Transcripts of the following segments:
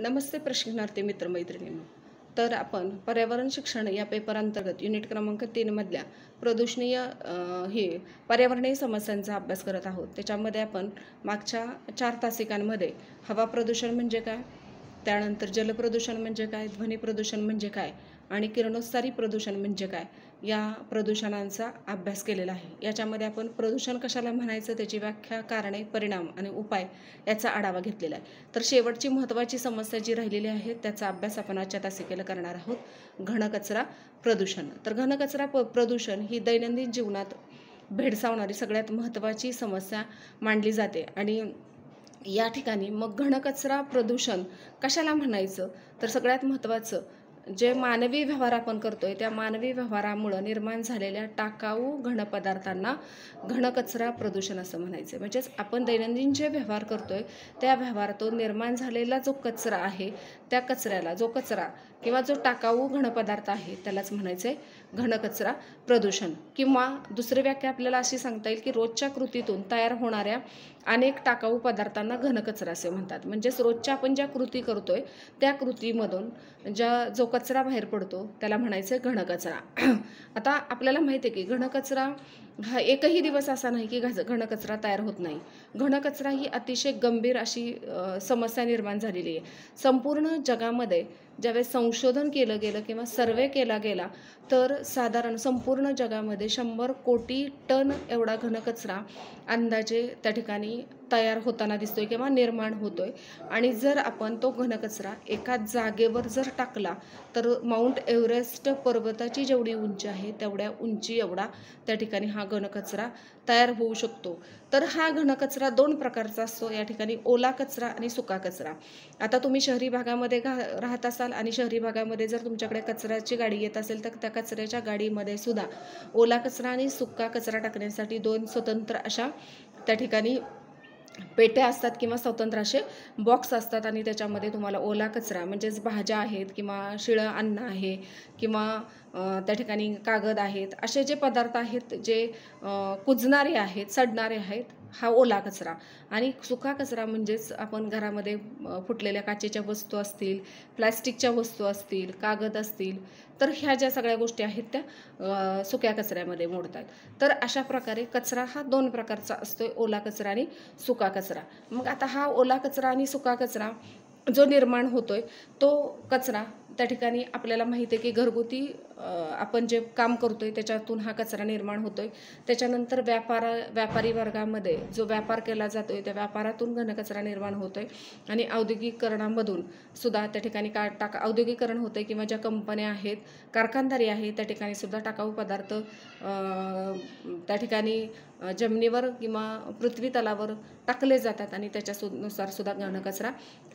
नमस्ते प्रशिक्षणार्थी मित्रमैत्रिणींनो. तर आपण पर्यावरण शिक्षण या पेपर अंतर्गत युनिट क्रमांक 3 मधल्या प्रदूषणीय हे पर्यावरणीय समस्यांचा अभ्यास करत आहोत. त्याच्यामध्ये आपण मागच्या 4 तासिकांमध्ये हवा प्रदूषण म्हणजे काय, त्यानंतर जलप्रदूषण म्हणजे काय, ध्वनी प्रदूषण म्हणजे काय आणि किरणोत्सारी प्रदूषण म्हणजे काय या प्रदूषणांचा अभ्यास केलेला आहे. याच्यामध्ये आपण प्रदूषण कशाला म्हणायचं, त्याची व्याख्या, कारणे, परिणाम आणि उपाय याचा आढावा घेतलेला आहे. तर शेवटची महत्त्वाची समस्या जी राहिलेली आहे त्याचा अभ्यास आपण आजच्या तासिकेला करणार आहोत. घनकचरा प्रदूषण. तर घनकचरा प्रदूषण ही दैनंदिन जीवनात भेडसावणारी सगळ्यात महत्त्वाची समस्या मानली जाते. आणि या ठिकाणी मग घनकचरा प्रदूषण कशाला म्हणायचं, तर सगळ्यात महत्त्वाचं जे मानवी व्यवहार आपण करतोय त्या मानवी व्यवहारामुळे निर्माण झालेल्या टाकाऊ घनपदार्थांना घनकचरा प्रदूषण असं म्हणायचं. म्हणजेच आपण दैनंदिन जे व्यवहार करतोय त्या व्यवहारातून निर्माण झालेला जो कचरा आहे त्या कचऱ्याला, जो कचरा किंवा जो टाकाऊ घनपदार्थ आहे त्यालाच म्हणायचं आहे घनकचरा प्रदूषण. किंवा दुसरी व्याख्या आपल्याला अशी सांगता येईल की रोजच्या कृतीतून तयार होणाऱ्या अनेक टाकाऊ पदार्थांना घनकचरा असे म्हणतात. म्हणजेच रोजच्या आपण ज्या कृती करतोय त्या कृतीमधून जो कचरा बाहेर पडतो त्याला म्हणायचं घनकचरा. आता आपल्याला माहिती आहे की घनकचरा हा एकही दिवस असा नाही की घनकचरा तयार होत नाही. घनकचरा ही अतिशय गंभीर अशी समस्या निर्माण झालेली आहे. संपूर्ण जगामध्ये ज्यावेळेस संशोधन केलं गेलं किंवा सर्वे केला गेला तर साधारण संपूर्ण जगामध्ये 100 कोटी टन एवढा घनकचरा अंदाजे त्या ठिकाणी तयार होताना दिसतोय किंवा निर्माण होतोय. आणि जर आपण तो घनकचरा एका जागेवर जर टाकला तर माउंट एव्हरेस्ट पर्वताची जेवढी उंची आहे तेवढ्या उंची एवढा त्या ठिकाणी हा घनकचरा तयार होऊ शकतो. तर हा घनकचरा 2 प्रकारचा असतो या ठिकाणी, ओला कचरा आणि सुका कचरा. आता तुम्ही शहरी भागामध्ये राहत असाल आणि शहरी भागामध्ये जर तुमच्याकडे कचऱ्याची गाडी येत असेल तर त्या कचऱ्याच्या गाडीमध्ये सुद्धा ओला कचरा आणि सुका कचरा टाकण्यासाठी 2 स्वतंत्र अशा त्या ठिकाणी पेट्या असतात किंवा स्वतंत्र असे बॉक्स असतात. आणि त्याच्यामध्ये तुम्हाला ओला कचरा म्हणजेच भाज्या आहेत किंवा शिळं अन्न आहे किंवा त्या ठिकाणी कागद आहेत, असे जे पदार्थ आहेत जे कुजणारे आहेत, सडणारे आहेत, हा ओला कचरा. आणि सुका कचरा म्हणजेच आपण घरामध्ये फुटलेल्या काचेच्या वस्तू असतील, प्लॅस्टिकच्या वस्तू असतील, कागद असतील, तर ह्या ज्या सगळ्या गोष्टी आहेत त्या सुक्या कचऱ्यामध्ये मोडतात. तर अशा प्रकारे कचरा हा 2 प्रकारचा असतो, ओला कचरा आणि सुका कचरा. मग आता हा ओला कचरा आणि सुका कचरा जो निर्माण होतोय तो कचरा त्या ठिकाणी आपल्याला माहिती आहे की घरगुती आपण जे काम करतोय त्याच्यातून हा कचरा निर्माण होतोय. त्याच्यानंतर व्यापारी वर्गामध्ये जो व्यापार केला जातोय त्या व्यापारातून घनकचरा निर्माण होतोय. आणि औद्योगिकरणामधून सुद्धा त्या ठिकाणी औद्योगिकरण होतंय किंवा ज्या कंपन्या आहेत, कारखानदारी आहे, त्या ठिकाणी सुद्धा टाकाऊ पदार्थ त्या ठिकाणी जमिनीवर किंवा पृथ्वी तलावर टाकले जातात आणि त्याच्यानुसार सुद्धा घनकचरा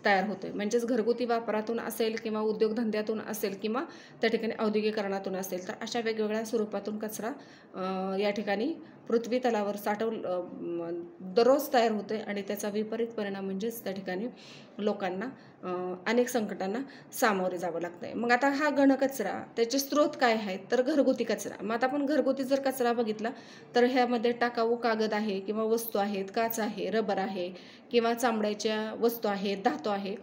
तयार होतोय. म्हणजेच घरगुती वापरातून असेल किंवा उद्योगधंद्यातून असेल किंवा त्या ठिकाणी औद्योगिकरणातून असेल, तर अशा वेगवेगळ्या स्वरूपातून कचरा या ठिकाणी पृथ्वी तलावर दररोज तयार होतोय. आणि त्याचा विपरीत परिणाम म्हणजेच त्या ठिकाणी लोकांना अनेक संकटांना सामोरे जावं लागतंय. मग आता हा घनकचरा त्याचे स्रोत काय आहेत, तर घरगुती कचरा. मग आता आपण घरगुती जर कचरा बघितला तर ह्यामध्ये टाकाऊ कागद आहे किंवा वस्तू आहेत, काच आहे, रबर आहे किंवा चामड्याच्या वस्तू आहेत, धातू आहे.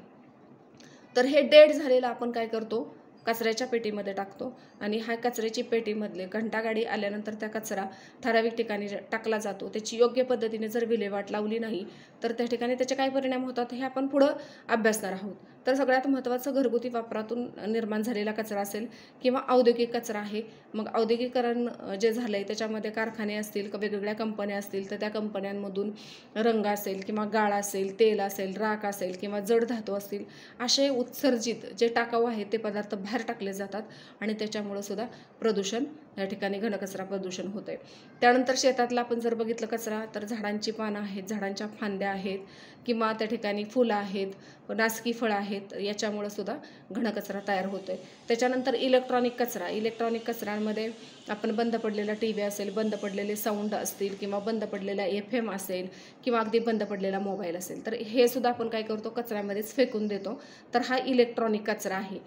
तर हे डेड झालेलं आपण काय करतो, कचऱ्याच्या पेटीमध्ये टाकतो. आणि हा कचऱ्याची पेटीमधले घंटागाडी आल्यानंतर त्या कचरा ठराविक ठिकाणी टाकला जातो. त्याची योग्य पद्धतीने जर विल्हेवाट लावली नाही तर त्या ठिकाणी त्याचे काय परिणाम होतात हे आपण पुढं अभ्यासणार आहोत. तर सगळ्यात महत्त्वाचं घरगुती वापरातून निर्माण झालेला कचरा असेल किंवा औद्योगिक कचरा आहे. मग औद्योगिकरण जे झालं आहे त्याच्यामध्ये कारखाने असतील, वेगवेगळ्या कंपन्या असतील, तर त्या कंपन्यांमधून रंग असेल किंवा गाळ असेल, तेल असेल, राख असेल किंवा जड धातू असतील, असे उत्सर्जित जे टाकाऊ आहेत ते पदार्थ बाहेर टाकले जातात. आणि त्याच्यामुळं सुद्धा प्रदूषण या ठिकाणी घनकचरा प्रदूषण होतंय. त्यानंतर शेतातला आपण जर बघितलं कचरा तर झाडांची पानं आहेत, झाडांच्या फांद्या आहेत किंवा त्या ठिकाणी फुलं आहेत, नासकी फळं आहेत, याच्यामुळं सुद्धा घनकचरा तयार होतोय. त्याच्यानंतर इलेक्ट्रॉनिक कचऱ्यांमध्ये आपण बंद पडलेला TV असेल, बंद पडलेले साऊंड असतील किंवा बंद पडलेला FM असेल किंवा अगदी बंद पडलेला मोबाईल असेल, तर हे सुद्धा आपण काय करतो, कचऱ्यामध्येच फेकून देतो. तर हा इलेक्ट्रॉनिक कचरा आहे.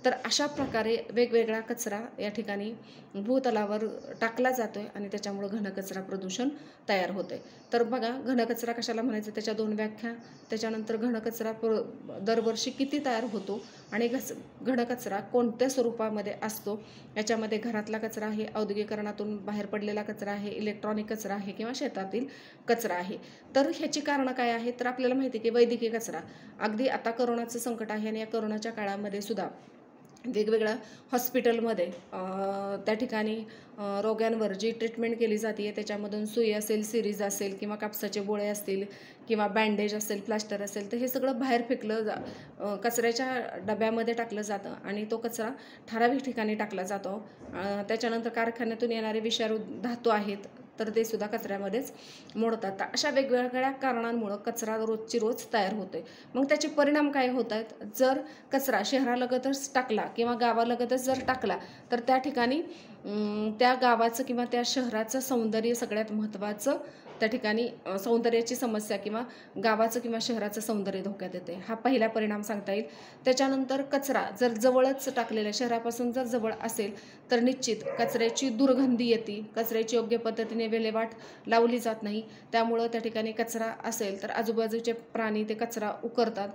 तर अशा प्रकारे वेगवेगळा कचरा या ठिकाणी भूतलावर टाकला जातो आहे आणि त्याच्यामुळं घनकचरा प्रदूषण तयार होते. तर बघा, घनकचरा कशाला म्हणायचं, त्याच्या 2 व्याख्या. त्याच्यानंतर घनकचरा दरवर्षी किती तयार होतो आणि घनकचरा कोणत्या स्वरूपामध्ये असतो. याच्यामध्ये घरातला कचरा आहे, औद्योगिकरणातून बाहेर पडलेला कचरा आहे, इलेक्ट्रॉनिक कचरा आहे किंवा शेतातील कचरा आहे. तर ह्याची कारणं काय आहेत, तर आपल्याला माहिती आहे की वैद्यकीय कचरा, अगदी आता करोनाचं संकट आहे आणि या करोनाच्या काळामध्ये सुद्धा वेगवेगळ्या हॉस्पिटलमध्ये त्या ठिकाणी रोग्यांवर जी ट्रीटमेंट केली जाते त्याच्यामधून सुई असेल, सिरीज असेल किंवा कापसाचे गोळे असतील किंवा बँडेज असेल, प्लास्टर असेल, तर हे सगळं बाहेर फेकलं कचऱ्याच्या डब्यामध्ये टाकलं जातं आणि तो कचरा ठराविक ठिकाणी टाकला जातो. त्याच्यानंतर कारखान्यातून येणारे विषारू धातू आहेत तर ते सुद्धा कचऱ्यामध्येच मोडतात. तर अशा वेगवेगळ्या कारणांमुळं कचरा रोजची रोज तयार होतोय. मग त्याचे परिणाम काय होत आहेत, जर कचरा शहरालगतच टाकला किंवा गावालगतच जर टाकला तर त्या ठिकाणी त्या गावाचं किंवा त्या शहराचं सौंदर्य सगळ्यात महत्त्वाचं त्या ठिकाणी सौंदर्याची समस्या किंवा गावाचं किंवा शहराचं सौंदर्य धोक्यात येते. हा पहिला परिणाम सांगता येईल. त्याच्यानंतर कचरा जर जवळच टाकलेला, शहरापासून जर जवळ असेल तर निश्चित कचऱ्याची दुर्गंधी येते, कचऱ्याची योग्य पद्धतीने विल्हेवाट लावली जात नाही. त्यामुळं त्या ठिकाणी कचरा असेल तर आजूबाजूचे प्राणी ते कचरा उकरतात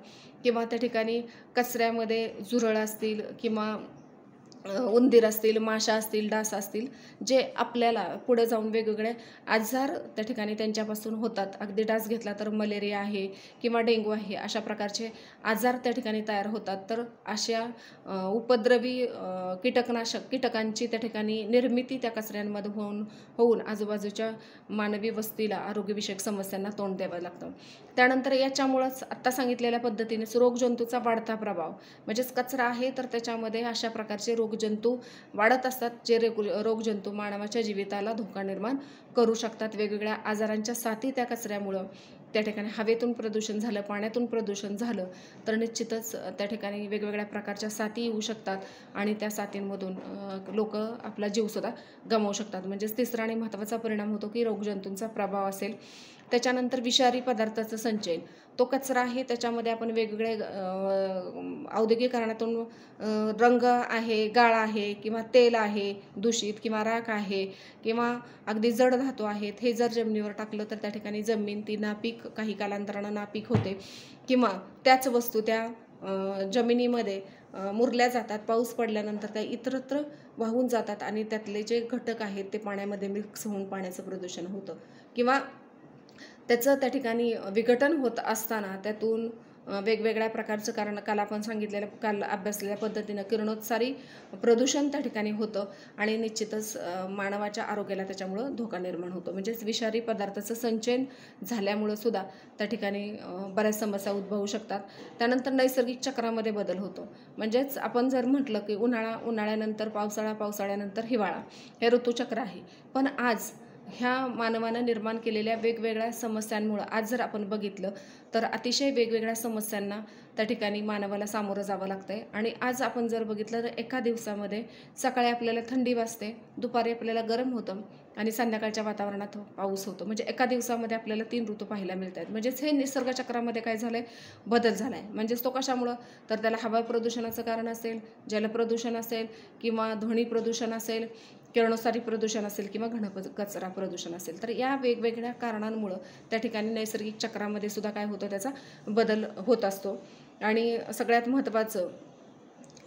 किंवा त्या ठिकाणी कचऱ्यामध्ये झुरळ असतील किंवा उंदीर असतील, माशा असतील, डास असतील, जे आपल्याला पुढे जाऊन वेगवेगळे आजार त्या ठिकाणी त्यांच्यापासून होतात. अगदी डास घेतला तर मलेरिया आहे किंवा डेंग्यू आहे, अशा प्रकारचे आजार त्या ठिकाणी तयार होतात. तर अशा उपद्रवी कीटकांची त्या ठिकाणी निर्मिती त्या कचऱ्यांमध्ये होऊन आजूबाजूच्या मानवी वस्तीला आरोग्यविषयक समस्यांना तोंड द्यावं लागतं. त्यानंतर याच्यामुळंच आत्ता सांगितलेल्या पद्धतीनेच रोगजंतूचा वाढता प्रभाव, म्हणजेच कचरा आहे तर त्याच्यामध्ये अशा प्रकारचे रोगजंतू वाढत असतात, जे रोगजंतू मानवाच्या जीविताला धोका निर्माण करू शकतात. वेगवेगळ्या आजारांच्या साथी त्या कचऱ्यामुळं त्या ठिकाणी हवेतून प्रदूषण झालं, पाण्यातून प्रदूषण झालं तर निश्चितच त्या ठिकाणी वेगवेगळ्या प्रकारच्या साथी येऊ शकतात आणि त्या साथींमधून लोक आपला जीवसुद्धा गमावू शकतात. म्हणजेच तिसरा आणि महत्त्वाचा परिणाम होतो की रोगजंतूंचा प्रभाव असेल. त्याच्यानंतर विषारी पदार्थाचं संचयन, तो कचरा आहे त्याच्यामध्ये आपण वेगवेगळे औद्योगिकरणातून रंग आहे, गाळ आहे किंवा तेल आहे दूषित किंवा राख आहे किंवा अगदी जड धातू आहेत, हे जर जमिनीवर टाकलं तर त्या ठिकाणी जमीन ती नापीक, काही कालांतरानं नापीक होते किंवा त्याच वस्तू त्या जमिनीमध्ये मुरल्या जातात. पाऊस पडल्यानंतर त्या इतरत्र वाहून जातात आणि त्यातले जे घटक आहेत ते पाण्यामध्ये मिक्स होऊन पाण्याचं प्रदूषण होतं किंवा त्याचं त्या ठिकाणी विघटन होत असताना त्यातून वेगवेगळ्या प्रकारचं, कारण काल आपण सांगितलेलं, काल अभ्यासलेल्या पद्धतीनं किरणोत्सारी प्रदूषण त्या ठिकाणी होतं आणि निश्चितच मानवाच्या आरोग्याला त्याच्यामुळं धोका निर्माण होतो. म्हणजेच विषारी पदार्थाचं संचयन झाल्यामुळं सुद्धा त्या ठिकाणी बऱ्याच समस्या उद्भवू शकतात. त्यानंतर नैसर्गिक चक्रामध्ये बदल होतो. म्हणजेच आपण जर म्हटलं की उन्हाळ्यानंतर पावसाळा, पावसाळ्यानंतर हिवाळा, हे ऋतुचक्र आहे. पण आज ह्या मानवानं निर्माण केलेल्या वेगवेगळ्या समस्यांमुळं आज जर आपण बघितलं तर अतिशय वेगवेगळ्या समस्यांना त्या ठिकाणी मानवाला सामोरं जावं लागतं आहे. आणि आज आपण जर बघितलं तर एका दिवसामध्ये सकाळी आपल्याला थंडी वाजते, दुपारी आपल्याला गरम होतं आणि संध्याकाळच्या वातावरणात पाऊस होतो. म्हणजे एका दिवसामध्ये आपल्याला 3 ऋतू पाहायला मिळत आहेत. म्हणजेच हे निसर्गचक्रामध्ये काय झालं आहे, बदल झाला आहे. म्हणजेच तो कशामुळं, तर त्याला हवा प्रदूषणाचं कारण असेल, जलप्रदूषण असेल किंवा ध्वनी प्रदूषण असेल, किरणोत्सारी प्रदूषण असेल किंवा कचरा प्रदूषण असेल. तर या वेगवेगळ्या कारणांमुळं त्या ठिकाणी नैसर्गिक चक्रामध्ये सुद्धा काय होतं, त्याचा बदल होत असतो. आणि सगळ्यात महत्त्वाचं,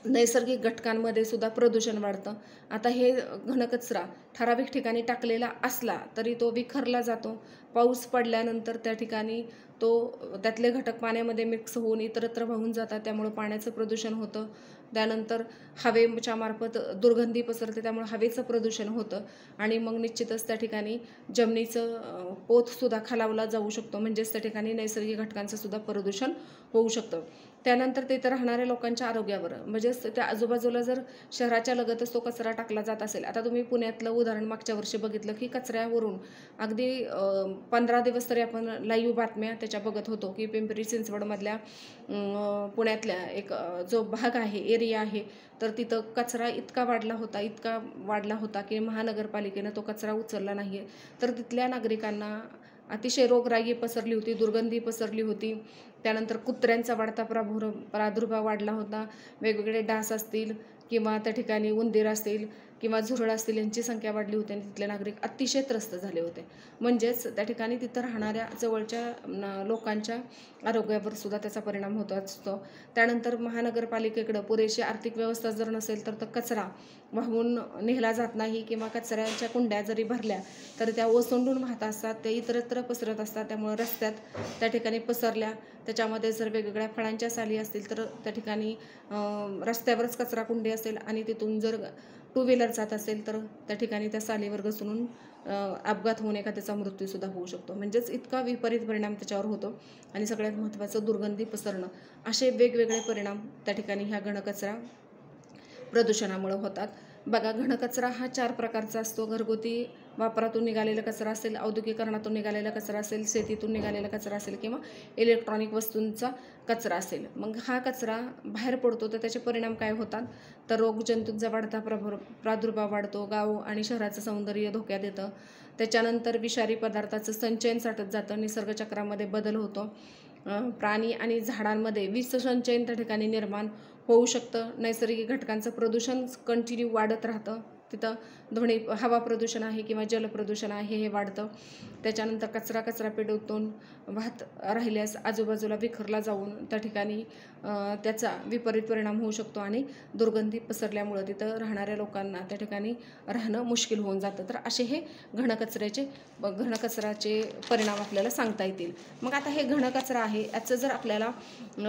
नैसर्गिक घटकांमध्ये सुद्धा प्रदूषण वाढतं. आता हे घनकचरा ठराविक ठिकाणी टाकलेला असला तरी तो विखरला जातो. पाऊस पडल्यानंतर त्या ठिकाणी त्यातले घटक पाण्यामध्ये मिक्स होऊन इतरत्र वाहून जातात, त्यामुळं पाण्याचं प्रदूषण होतं. त्यानंतर हवेच्या मार्फत दुर्गंधी पसरते, त्यामुळे हवेचं प्रदूषण होतं आणि मग निश्चितच त्या ठिकाणी जमिनीचं पोतसुद्धा खालावला जाऊ शकतो. म्हणजेच त्या ठिकाणी नैसर्गिक घटकांचं सुद्धा प्रदूषण होऊ शकतं. त्यानंतर तिथं राहणाऱ्या लोकांच्या आरोग्यावर, म्हणजेच त्या आजूबाजूला जर शहराच्या लगतच तो कचरा टाकला जात असेल. आता तुम्ही पुण्यातलं उदाहरण मागच्या वर्षी बघितलं की कचऱ्यावरून अगदी 15 दिवस तरी आपण लाईव्ह बातम्या त्याच्या बघत होतो की पिंपरी चिंचवडमधल्या पुण्यातल्या एक जो भाग आहे, एरिया आहे, तर तिथं कचरा इतका वाढला होता की महानगरपालिकेनं तो कचरा उचलला नाही आहे. तर तिथल्या नागरिकांना अतिशय रोगराई पसरली होती, दुर्गंधी पसरली होती त्यानंतर कुत्र्यांचा वाढता प्रादुर्भाव वाढला होता. वेगवेगळे डास असतील किंवा त्या ठिकाणी उंदीर असतील किंवा झुरळ असतील यांची संख्या वाढली होती आणि तिथले नागरिक अतिशय त्रस्त झाले होते. म्हणजेच त्या ठिकाणी तिथं राहणाऱ्या जवळच्या लोकांच्या आरोग्यावर सुद्धा त्याचा परिणाम होत असतो. त्यानंतर महानगरपालिकेकडं पुरेशी आर्थिक व्यवस्था जर नसेल तर कचरा वाहून नेला जात नाही किंवा कचऱ्याच्या कुंड्या जरी भरल्या तर त्या ओसंडून वाहत असतात, त्या इतरत्र पसरत असतात. त्यामुळे रस्त्यात त्या ठिकाणी पसरल्या, त्याच्यामध्ये जर वेगवेगळ्या फळांच्या साली असतील तर त्या ठिकाणी रस्त्यावरच कचरा कुंडी असेल आणि तिथून जर टू व्हीलर जात असेल तर त्या ठिकाणी त्या सालीवर घसरून अपघात होऊन एखाद्याचा मृत्यूसुद्धा होऊ शकतो. म्हणजेच इतका विपरीत परिणाम त्याच्यावर होतो. आणि सगळ्यात महत्त्वाचं दुर्गंधी पसरणं, असे वेगवेगळे परिणाम त्या ठिकाणी ह्या घनकचरा प्रदूषणामुळे होतात. बघा, घनकचरा हा 4 प्रकारचा असतो. घरगुती वापरातून निघालेला कचरा असेल, औद्योगिकरणातून निघालेला कचरा असेल, शेतीतून निघालेला कचरा असेल किंवा इलेक्ट्रॉनिक वस्तूंचा कचरा असेल. मग हा कचरा बाहेर पडतो तर त्याचे परिणाम काय होतात, तर रोगजंतूंचा वाढता प्रादुर्भाव वाढतो, गाव आणि शहराचं सौंदर्य धोक्यात येतं. त्याच्यानंतर विषारी पदार्थाचं संचयन साठत जातं, निसर्गचक्रामध्ये बदल होतो. प्राणी आणि झाडांमध्ये विषसंचयन त्या ठिकाणी निर्माण होऊ शकतं. नैसर्गिक घटकांचं प्रदूषण कंटिन्यू वाढत राहतं. तिथं हवा प्रदूषण आहे किंवा जलप्रदूषण आहे हे वाढतं. त्याच्यानंतर कचरा पेटीतून वाहत राहिल्यास आजूबाजूला विखरला जाऊन त्या ठिकाणी त्याचा विपरीत परिणाम होऊ शकतो आणि दुर्गंधी पसरल्यामुळं तिथं राहणाऱ्या लोकांना त्या ठिकाणी राहणं मुश्किल होऊन जातं. तर असे हे घनकचऱ्याचे परिणाम आपल्याला सांगता येतील. मग आता हे घनकचरा आहे, याचं जर आपल्याला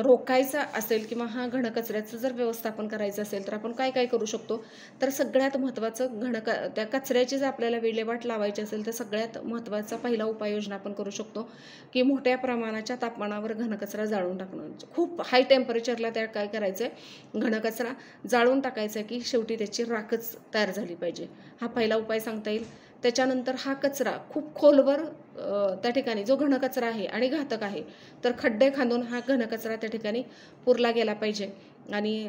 रोखायचं असेल किंवा हा घनकचऱ्याचं जर व्यवस्थापन करायचं असेल तर आपण काय काय करू शकतो, तर सगळ्यात महत्त्वाचं त्या कचऱ्याची जर आपल्याला विल्हेवाट लावायची असेल तर सगळ्यात महत्त्वाचा पहिला उपाययोजना आपण करू शकतो की मोठ्या प्रमाणाच्या तापमानावर घनकचरा जाळून टाकणं. खूप हाय टेम्परेचरला त्या काय करायचं आहे, घनकचरा जाळून टाकायचा की शेवटी त्याची राखच तयार झाली पाहिजे. हा पहिला उपाय सांगता येईल. त्याच्यानंतर हा कचरा खूप खोलवर त्या ठिकाणी जो घनकचरा आहे आणि घातक आहे तर खड्डे खांदून हा घनकचरा त्या ठिकाणी पुरला गेला पाहिजे आणि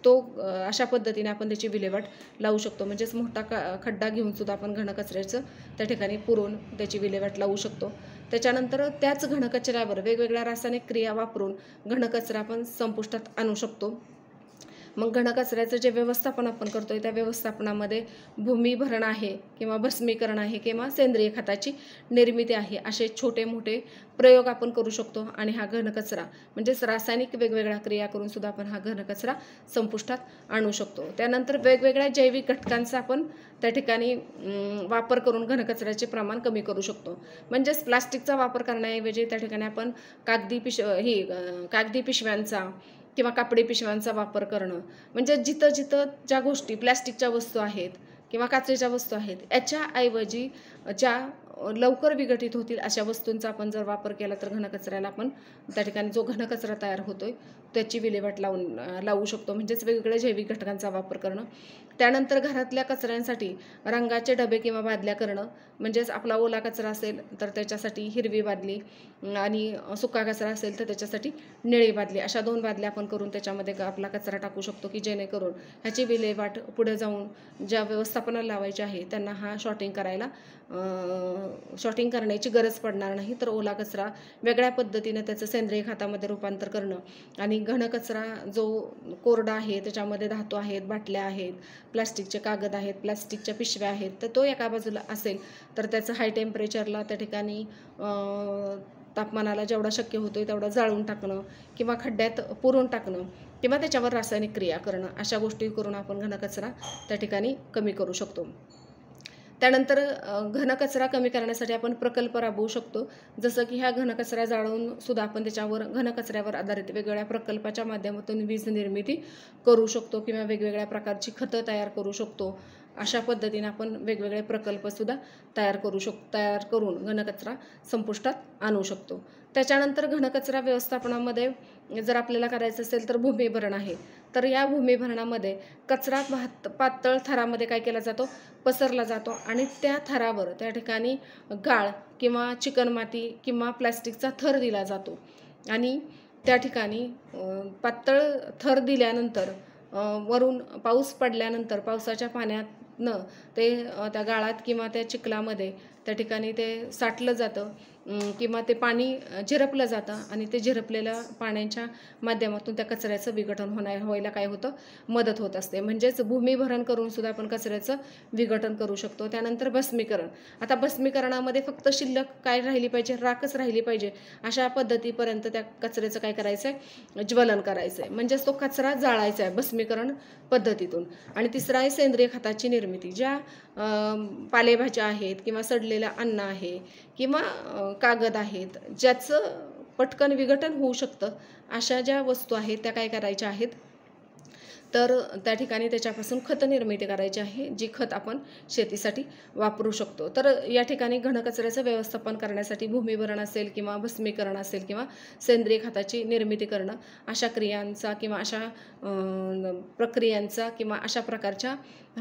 तो अशा पद्धतीने आपण त्याची विल्हेवाट लावू शकतो. म्हणजेच मोठा खड्डा घेऊन सुद्धा आपण घनकचऱ्याचं त्या ठिकाणी पुरून त्याची विल्हेवाट लावू शकतो. त्याच्यानंतर त्याच घनकचऱ्यावर वेगवेगळ्या रासायनिक क्रिया वापरून घनकचरा आपण संपुष्टात आणू शकतो. मग घनकचऱ्याचं जे व्यवस्थापन आपण करतोय त्या व्यवस्थापनामध्ये भूमिभरण आहे किंवा भस्मीकरण आहे किंवा सेंद्रिय खताची निर्मिती आहे, असे छोटे मोठे प्रयोग आपण करू शकतो. आणि हा घनकचरा म्हणजेच रासायनिक वेगवेगळ्या क्रिया करून सुद्धा आपण हा घनकचरा संपुष्टात आणू शकतो. त्यानंतर वेगवेगळ्या जैविक घटकांचा आपण त्या ठिकाणी वापर करून घनकचऱ्याचे प्रमाण कमी करू शकतो. म्हणजेच प्लास्टिकचा वापर करण्याऐवजी त्या ठिकाणी आपण कागदी पिशव्यांचा किंवा कापडी पिशव्यांचा वापर करणं. म्हणजे जिथं ज्या गोष्टी प्लॅस्टिकच्या वस्तू आहेत किंवा काचेच्या वस्तू आहेत याच्याऐवजी ज्या लवकर विघटित होतील अशा वस्तूंचा आपण जर वापर केला तर घनकचऱ्याला आपण त्या ठिकाणी जो घनकचरा तयार होतोय त्याची विल्हेवाट लावू शकतो. म्हणजेच वेगवेगळ्या जैविक घटकांचा वापर करणं. त्यानंतर घरातल्या कचऱ्यांसाठी रंगाचे डबे किंवा बादल्या करणं. म्हणजेच आपला ओला कचरा असेल तर त्याच्यासाठी हिरवी बादली आणि सुका कचरा असेल तर त्याच्यासाठी निळी बादली, अशा 2 बादल्या आपण करून त्याच्यामध्ये आपला कचरा टाकू शकतो की जेणेकरून ह्याची विल्हेवाट पुढे जाऊन ज्या व्यवस्थापनाला लावायची आहे त्यांना हा शॉर्टिंग करण्याची गरज पडणार नाही. तर ओला कचरा वेगळ्या पद्धतीने त्याचं सेंद्रिय खतामध्ये रूपांतर करणं आणि घनकचरा जो कोरडा आहे त्याच्यामध्ये धातू आहेत, बाटल्या आहेत, प्लास्टिकचे कागद आहेत, प्लास्टिकच्या पिशव्या आहेत, तर तो एका बाजूला असेल तर त्याचं हाय टेम्परेचरला त्या ठिकाणी तापमानाला जेवढा शक्य होतोय तेवढा जाळून टाकणं किंवा खड्ड्यात पुरून टाकणं किंवा त्याच्यावर रासायनिक क्रिया करणं, अशा गोष्टी करून आपण घनकचरा त्या ठिकाणी कमी करू शकतो. त्यानंतर घनकचरा कमी करण्यासाठी आपण प्रकल्प राबवू शकतो. जसं की ह्या घनकचरा जाळून सुद्धा आपण त्याच्यावर घनकचऱ्यावर आधारित वेगवेगळ्या प्रकल्पाच्या माध्यमातून वीज निर्मिती करू शकतो किंवा वेगवेगळ्या प्रकारची खतं तयार करू शकतो. अशा पद्धतीने आपण वेगवेगळे प्रकल्पसुद्धा तयार करून घनकचरा संपुष्टात आणू शकतो. त्याच्यानंतर घनकचरा व्यवस्थापनामध्ये जर आपल्याला करायचं असेल तर भूमिभरण आहे. तर या भूमिभरणामध्ये कचरा पातळ थरामध्ये काय केला जातो, पसरला जातो आणि त्या थरावर त्या ठिकाणी गाळ किंवा चिकणमाती किंवा प्लॅस्टिकचा थर दिला जातो आणि त्या ठिकाणी पातळ थर दिल्यानंतर वरून पाऊस पडल्यानंतर पावसाच्या पाण्यातनं ते त्या गाळात किंवा त्या चिखलामध्ये त्या ठिकाणी ते साठलं जातं किंवा ते पाणी झिरपलं जातं आणि ते झिरपलेल्या पाण्याच्या माध्यमातून त्या कचऱ्याचं विघटन व्हायला काय होतं, मदत होत असते. म्हणजेच भूमिभरण करून सुद्धा आपण कचऱ्याचं विघटन करू शकतो. त्यानंतर भस्मीकरण. आता भस्मीकरणामध्ये फक्त शिल्लक काय राहिली पाहिजे, राखच राहिली पाहिजे अशा पद्धतीपर्यंत त्या कचऱ्याचं काय करायचं आहे, ज्वलन करायचं आहे. म्हणजेच तो कचरा जाळायचा आहे भस्मीकरण पद्धतीतून. आणि तिसरा आहे सेंद्रिय खताची निर्मिती. ज्या पालेभाज्या आहेत किंवा सडलेलं अन्न आहे किंवा कागद आहेत, ज्याचं पटकन विघटन होऊ शकतं, अशा ज्या वस्तू आहेत त्या काय करायच्या आहेत, तर त्या ठिकाणी त्याच्यापासून खत निर्मिती करायची आहे, जी खत आपण शेतीसाठी वापरू शकतो. तर या ठिकाणी घनकचऱ्याचं व्यवस्थापन करण्यासाठी भूमिभरण असेल किंवा भस्मीकरण असेल किंवा सेंद्रिय खताची निर्मिती करणं, अशा क्रियांचा किंवा अशा प्रक्रियांचा किंवा अशा प्रकारच्या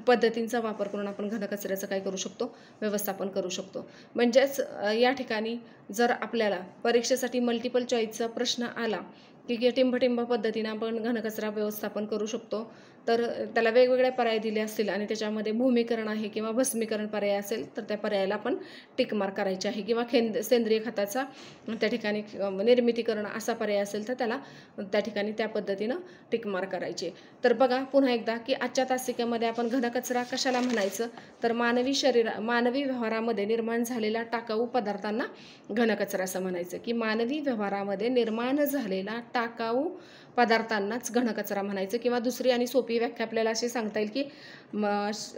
पद्धतींचा वापर करून आपण घनकचऱ्याचं काय करू शकतो, व्यवस्थापन करू शकतो. म्हणजेच या ठिकाणी जर आपल्याला परीक्षेसाठी मल्टिपल चॉईसचा प्रश्न आला की टिंबटिंब पद्धतीने आपण घनकचरा व्यवस्थापन करू शकतो, तर त्याला वेगवेगळे पर्याय दिले असतील आणि त्याच्यामध्ये भूमिकरण आहे किंवा भस्मीकरण पर्याय असेल तर त्या पर्यायाला आपण टिक मार्क करायचे आहे. किंवा सेंद्रिय खताचा त्या ठिकाणी निर्मिती करणं असा पर्याय असेल तर त्याला त्या ठिकाणी त्या पद्धतीनं टिक मार्क करायचे. तर बघा पुन्हा एकदा की आजच्या तासिकेमध्ये आपण घनकचरा कशाला म्हणायचं, तर मानवी व्यवहारामध्ये निर्माण झालेल्या टाकाऊ पदार्थांना घनकचरा असं म्हणायचं. की मानवी व्यवहारामध्ये निर्माण झालेला टाकाऊ पदार्थांनाच घनकचरा म्हणायचं. किंवा दुसरी आणि सोपी व्याख्या आपल्याला अशी सांगता येईल की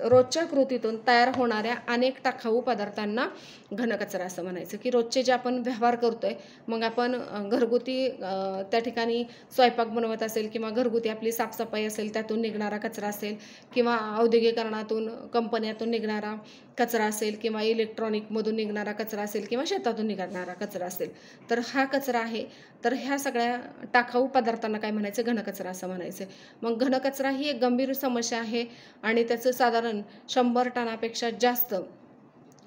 रोजच्या कृतीतून तयार होणाऱ्या अनेक टाकाऊ पदार्थांना घनकचरा असं म्हणायचं. की रोजचे जे आपण व्यवहार करतोय, मग आपण घरगुती त्या ठिकाणी स्वयंपाक बनवत असेल किंवा घरगुती आपली साफसफाई असेल त्यातून निघणारा कचरा असेल किंवा औद्योगिकरणातून कंपन्यातून निघणारा कचरा असेल किंवा इलेक्ट्रॉनिकमधून निघणारा कचरा असेल किंवा शेतातून निघणारा कचरा असेल, तर हा कचरा आहे. तर ह्या सगळ्या टाकाऊ पदार्थांना काय म्हणायचं, घनकचरा असं म्हणायचं. मग घनकचरा ही एक गंभीर समस्या आहे आणि त्याचं साधारण 100 टनापेक्षा जास्त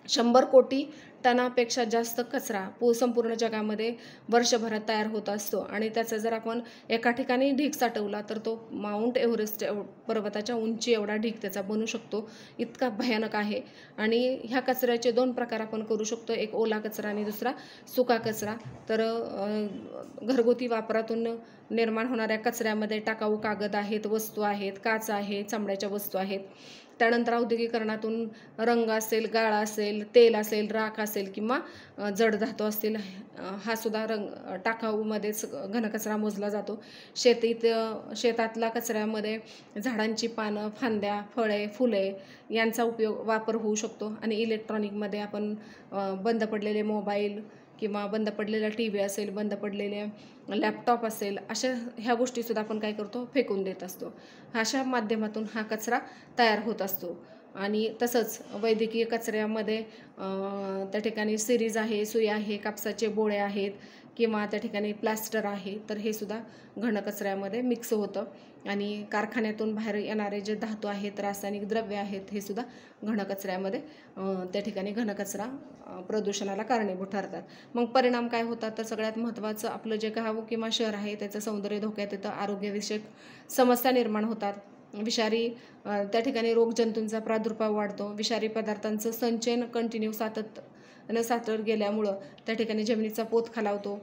100 कोटी टनापेक्षा जास्त कचरा संपूर्ण जगामध्ये वर्षभरात तयार होत असतो. आणि त्याचा जर आपण एका ठिकाणी ढीग साठवला तर तो माउंट एव्हरेस्ट पर्वताच्या उंची एवढा ढीग त्याचा बनू शकतो, इतका भयानक आहे. आणि ह्या कचऱ्याचे 2 प्रकार आपण करू शकतो, एक ओला कचरा आणि दुसरा सुका कचरा. तर घरगुती वापरातून निर्माण होणाऱ्या कचऱ्यामध्ये टाकाऊ कागद आहेत, वस्तू आहेत, काच आहे, चामड्याच्या वस्तू आहेत. त्यानंतर औद्योगिकरणातून रंग असेल, गाळा असेल, तेल असेल, राख असेल किंवा जड धातू असतील, हा सुद्धा टाकाऊमध्येच घनकचरा मोजला जातो. शेतातला कचऱ्यामध्ये झाडांची पानं, फांद्या, फळे, फुले यांचा वापर होऊ शकतो. आणि इलेक्ट्रॉनिकमध्ये आपण बंद पडलेले मोबाईल किंवा बंद पडलेला TV असेल, बंद पडलेले लॅपटॉप असेल, अशा ह्या गोष्टीसुद्धा आपण काय करतो, फेकून देत असतो. अशा माध्यमातून हा कचरा तयार होत असतो. आणि तसंच वैद्यकीय कचऱ्यामध्ये त्या ठिकाणी सिरीज आहे, सुई आहे, कापसाचे बोळे आहेत किंवा त्या ठिकाणी प्लास्टर आहे, तर हे सुद्धा घनकचऱ्यामध्ये मिक्स होतं. आणि कारखान्यातून बाहेर येणारे जे धातू आहेत, रासायनिक द्रव्य आहेत, हे सुद्धा घनकचऱ्यामध्ये त्या ठिकाणी घनकचरा प्रदूषणाला कारणीभूत ठरतात. मग परिणाम काय होतात, तर सगळ्यात महत्त्वाचं आपलं जे गाव किंवा शहर आहे त्याचं सौंदर्य धोक्यात येतं, आरोग्यविषयक समस्या निर्माण होतात. विषारी त्या ठिकाणी रोगजंतूंचा प्रादुर्भाव वाढतो. विषारी पदार्थांचं संचयन कंटिन्यू सातत गेल्यामुळं त्या ठिकाणी जमिनीचा पोत खालावतो.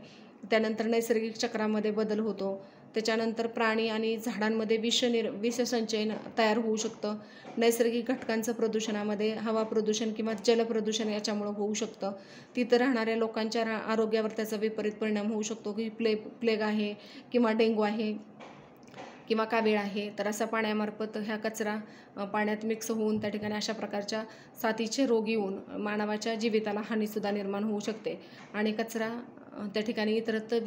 त्यानंतर नैसर्गिक चक्रामध्ये बदल होतो. त्याच्यानंतर प्राणी आणि झाडांमध्ये विषसंचयन तयार होऊ शकतं. नैसर्गिक घटकांचं प्रदूषणामध्ये हवा प्रदूषण किंवा जलप्रदूषण याच्यामुळं होऊ शकतं. तिथं राहणाऱ्या लोकांच्या आरोग्यावर त्याचा विपरीत परिणाम होऊ शकतो की प्लेग आहे किंवा डेंग्यू आहे किंवा कावीळ आहे. तर असा पाण्यामार्फत ह्या कचरा पाण्यात मिक्स होऊन त्या ठिकाणी अशा प्रकारच्या साथीचे रोग येऊन मानवाच्या जीविताला हानीसुद्धा निर्माण होऊ शकते. आणि कचरा त्या ठिकाणी इतरत्र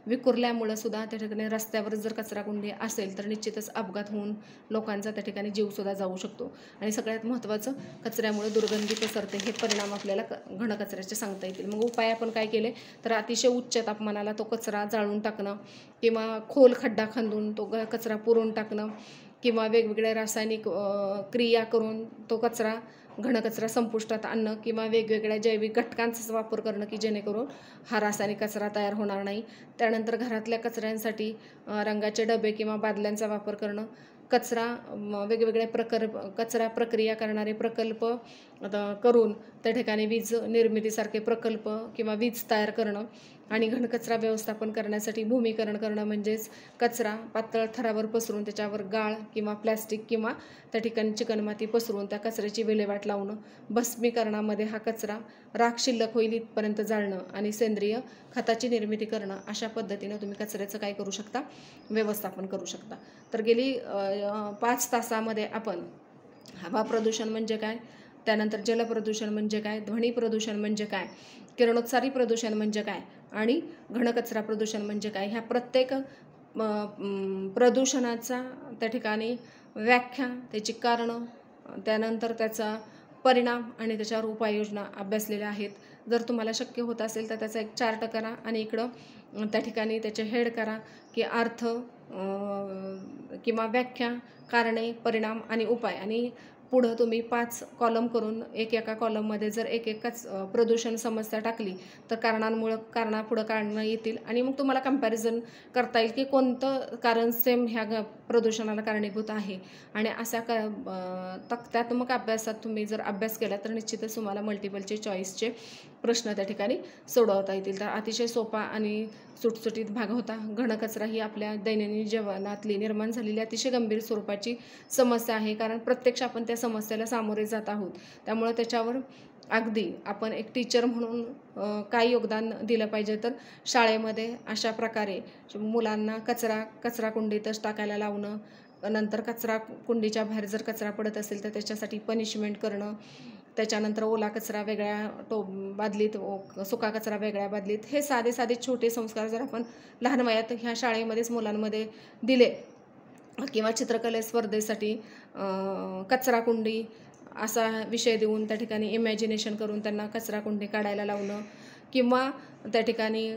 विखुरल्यामुळं सुद्धा त्या ठिकाणी रस्त्यावर जर कचराकुंडी असेल तर निश्चितच अपघात होऊन लोकांचा त्या ठिकाणी जीवसुद्धा जाऊ शकतो. आणि सगळ्यात महत्त्वाचं, कचऱ्यामुळे दुर्गंधी पसरते. हे परिणाम आपल्याला घनकचऱ्याचे सांगता येतील. मग उपाय आपण काय केले, तर अतिशय उच्च तापमानाला तो कचरा जाळून टाकणं किंवा खोल खड्डा खंदून तो कचरा पुरून टाकणं किंवा वेगवेगळ्या रासायनिक क्रिया करून तो घनकचरा संपुष्टात आणणं किंवा वेगवेगळ्या जैविक घटकांचाच वापर करणं की जेणेकरून हा रासायनिक कचरा तयार होणार नाही. त्यानंतर घरातल्या कचऱ्यांसाठी रंगाचे डबे किंवा बादल्यांचा वापर करणं. कचरा वेगवेगळे कचरा प्रक्रिया करणारे प्रकल्प करून त्या ठिकाणी वीज निर्मितीसारखे प्रकल्प किंवा वीज तयार करणं आणि घनकचरा व्यवस्थापन करण्यासाठी भूमीकरण करणं म्हणजेच कचरा पातळ थरावर पसरून त्याच्यावर गाळ किंवा प्लॅस्टिक किंवा त्या ठिकाणी चिकणमाती पसरून त्या कचऱ्याची विल्हेवाट लावणं, भस्मीकरणामध्ये हा कचरा राख शिल्लक होईल इथपर्यंत जाळणं आणि सेंद्रिय खताची निर्मिती करणं, अशा पद्धतीनं तुम्ही कचऱ्याचं काय करू शकता, व्यवस्थापन करू शकता. तर गेली 5 तासामध्ये आपण हवा प्रदूषण म्हणजे काय, त्यानंतर जलप्रदूषण म्हणजे काय, ध्वनी प्रदूषण म्हणजे काय, किरणोत्सारी प्रदूषण म्हणजे काय आणि घनकचरा प्रदूषण म्हणजे काय, ह्या प्रत्येक प्रदूषणाचा त्या ठिकाणी व्याख्या, त्याची कारणं, त्यानंतर त्याचा परिणाम आणि त्याच्यावर उपाययोजना अभ्यासलेल्या आहेत. जर तुम्हाला शक्य होत असेल तर त्याचा एक चार्ट करा आणि इकडं त्या ठिकाणी त्याचे हेड करा की अर्थ किंवा व्याख्या, कारणे, परिणाम आणि उपाय, आणि पुढं तुम्ही 5 कॉलम करून एका कॉलममध्ये जर एकच प्रदूषण समस्या टाकली तर कारणापुढं काढणं येतील आणि मग तुम्हाला कंपॅरिझन करता येईल की कोणतं कारण सेम ह्या प्रदूषणाला कारणीभूत आहे. आणि अशा तक्त्यात्मक अभ्यासात तुम्ही जर अभ्यास केला तर निश्चितच तुम्हाला मल्टिपलचे चॉईसचे प्रश्न त्या ठिकाणी सोडवता येतील. तर अतिशय सोपा आणि सुटसुटीत भाग होता. घनकचरा ही आपल्या दैनंदिन जीवनातली निर्माण झालेली अतिशय गंभीर स्वरूपाची समस्या आहे, कारण प्रत्यक्ष आपण त्या समस्येला सामोरे जात आहोत. त्यामुळे त्याच्यावर अगदी आपण एक टीचर म्हणून काय योगदान दिलं पाहिजे, तर शाळेमध्ये अशा प्रकारे मुलांना कचरा कुंडीतच टाकायला लावणं, नंतर कचरा कुंडीच्या बाहेर जर कचरा पडत असेल तर त्याच्यासाठी पनिशमेंट करणं, त्याच्यानंतर ओला कचरा वेगळ्या बादलीत, सुका कचरा वेगळ्या बादलीत, हे साधे छोटे संस्कार जर आपण लहान वयात ह्या शाळेमध्येच मुलांमध्ये दिले किंवा चित्रकले स्पर्धेसाठी कचरा कुंडी असा विषय देऊन त्या ठिकाणी इमॅजिनेशन करून त्यांना कचरा कुंडी काढायला लावणं किंवा त्या ठिकाणी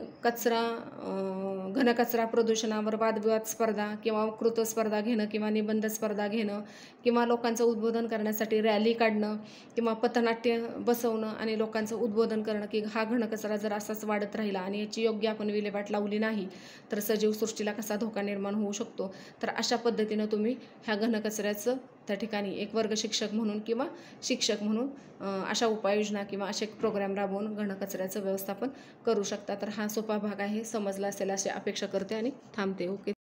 घनकचरा प्रदूषणावर वादविवाद स्पर्धा किंवा वक्तृत्व स्पर्धा घेणं किंवा निबंध स्पर्धा घेणं किंवा लोकांचं उद्बोधन करण्यासाठी रॅली काढणं किंवा पथनाट्य बसवणं आणि लोकांचं उद्बोधन करणं की हा घनकचरा जर असाच वाढत राहिला आणि याची योग्य आपण विल्हेवाट लावली नाही तर सजीव सृष्टीला कसा धोका निर्माण होऊ शकतो. तर अशा पद्धतीनं तुम्ही ह्या घनकचऱ्याचं त्या ठिकाणी एक वर्ग शिक्षक म्हणून किंवा शिक्षक म्हणून अशा उपाययोजना किंवा असे प्रोग्राम राबवून घनकचऱ्याचं व्यवस्थापन करू शकता. तर हा सोपा भाग आहे, समजला असेल अशी अपेक्षा करते आणि थांबते. ओके.